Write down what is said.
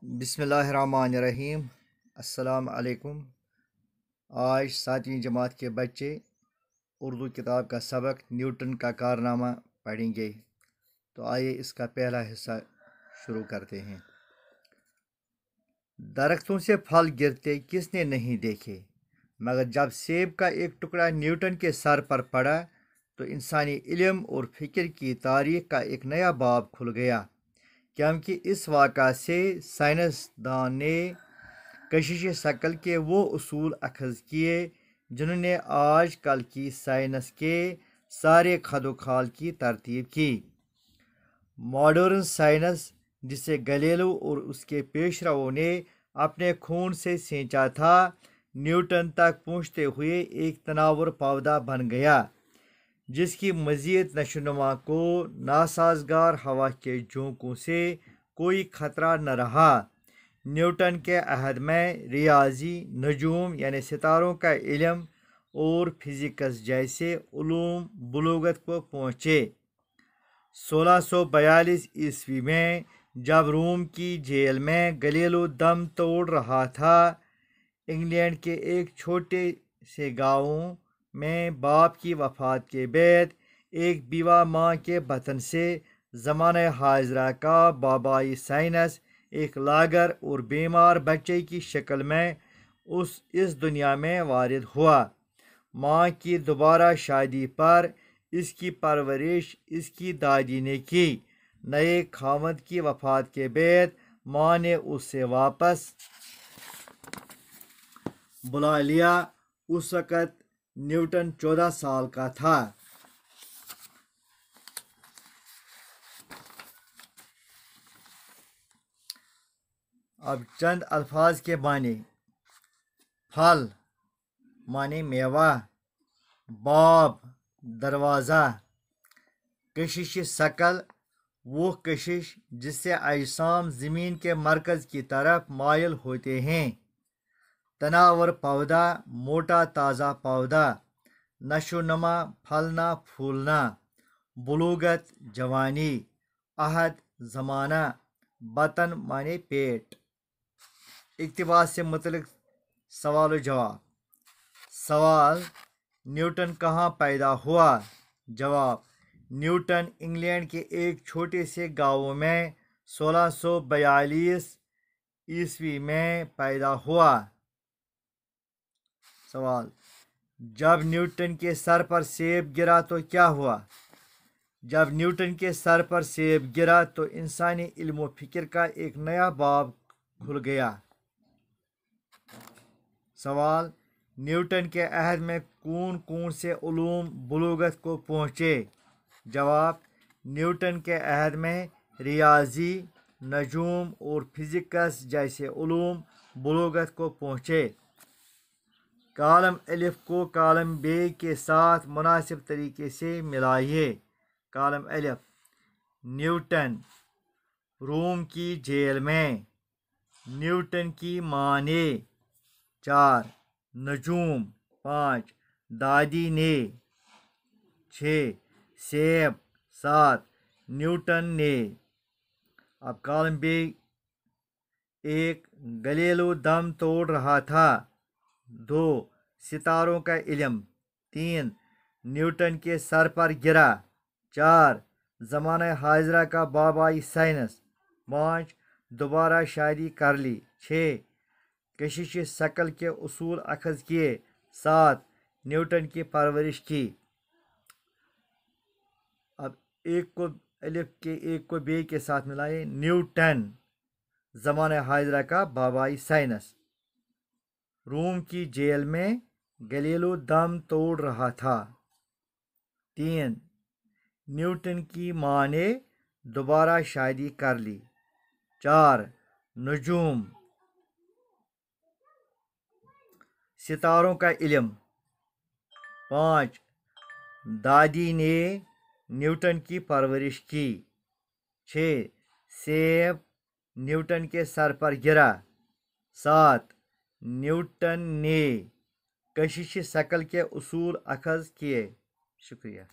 बिस्मिल्लाहिर्रहमानिर्रहीम। अस्सलाम अलैकुम। आज 7वीं जमात के बच्चे उर्दू किताब का सबक न्यूटन का कारनामा पढ़ेंगे। तो आइए इसका पहला हिस्सा शुरू करते हैं। दरख्तों से फल गिरते किसने नहीं देखे, मगर जब सेब का एक टुकड़ा न्यूटन के सर पर पड़ा तो इंसानी इल्म और फ़िक्र की तारीख़ का एक नया बाब खुल गया, क्योंकि इस वाक़ा से साइंसदान ने कशिश शकल के वो उसूल अखज़ किए जिन्होंने आज कल की साइंस के सारे खदोखाल की तरतीब की। मॉडर्न साइंस, जिसे गैलीलियो और उसके पेशरों ने अपने खून से सींचा था, न्यूटन तक पहुँचते हुए एक तनावर पौधा बन गया जिसकी मज़ीद नशोनुमा को नासाजगार हवा के झोंकों से कोई ख़तरा न रहा। न्यूटन के अहद में रियाजी, नजूम यानी सितारों का इल्म और फिज़िक्स जैसे उलूम बुलूगत को पहुँचे। 1642 ईस्वी में जब रोम की जेल में गैलीलियो दम तोड़ रहा था, इंग्लैंड के एक छोटे से गाँव में बाप की वफ़ात के बाद एक बीवा माँ के बतन से ज़माने हाज़रा का बाबाई साइंस एक लागर और बीमार बच्चे की शक्ल में इस दुनिया में वारिद हुआ। माँ की दोबारा शादी पर इसकी परवरिश इसकी दादी ने की। नए खामद की वफ़ात के बाद माँ ने उसे वापस बुला लिया। उस वक़्त न्यूटन 14 साल का था। अब चंद अल्फाज के माने। फल माने मेवा, बाब दरवाज़ा, कशिश शकल वो कशिश जिससे अजसाम ज़मीन के मरकज़ की तरफ मायल होते हैं। तनावर पौधा मोटा ताज़ा पौधा, नशोनुमा फलना फूलना, बुलूगत जवानी, अहद ज़माना, बतन माने पेट। इक़्तिबास से मुतल्लिक़ सवाल जवाब। सवाल: न्यूटन कहाँ पैदा हुआ? जवाब: न्यूटन इंग्लैंड के एक छोटे से गाँव में 1642 ईस्वी में पैदा हुआ। सवाल: जब न्यूटन के सर पर सेब गिरा तो क्या हुआ? जब न्यूटन के सर पर सेब गिरा तो इंसानी इल्म व फ़िक्र का एक नया बाब खुल गया। सवाल: न्यूटन के अहद में कौन कौन से उलूम बुलूगत को पहुँचे? जवाब: न्यूटन के अहद में रियाजी, नजूम और फिज़िक्स जैसे उलूम बुलूगत को पहुँचे। कालम अलिफ को कालम बे के साथ मुनासिब तरीके से मिलाइए। कालम अलिफ: न्यूटन रोम की जेल में। न्यूटन की माँ ने। 4 नजूम। 5 दादी ने। 6 सेब। 7 न्यूटन ने। अब कॉलम बे 1 गैलीलियो दम तोड़ रहा था। 2 सितारों का इल्म। 3 न्यूटन के सर पर गिरा। 4 ज़माने हाज़रा का बाबाई साइंस। 5 दोबारा शादी कर ली। 6 कशिश शकल के उसूल अखज़ किए। 7 न्यूटन की परवरिश की। अब एक को अलिफ के एक को बे के साथ मिलाए। न्यूटन ज़माने हाज़रा का बाबाई साइंस। रोम की जेल में गैलीलियो दम तोड़ रहा था। 3 न्यूटन की माँ ने दोबारा शादी कर ली। 4 नजूम सितारों का इल्म। 5 दादी ने न्यूटन की परवरिश की। 6 सेब न्यूटन के सर पर गिरा। 7 न्यूटन ने कशिश शकल के उसूल अखज़ किए। शुक्रिया।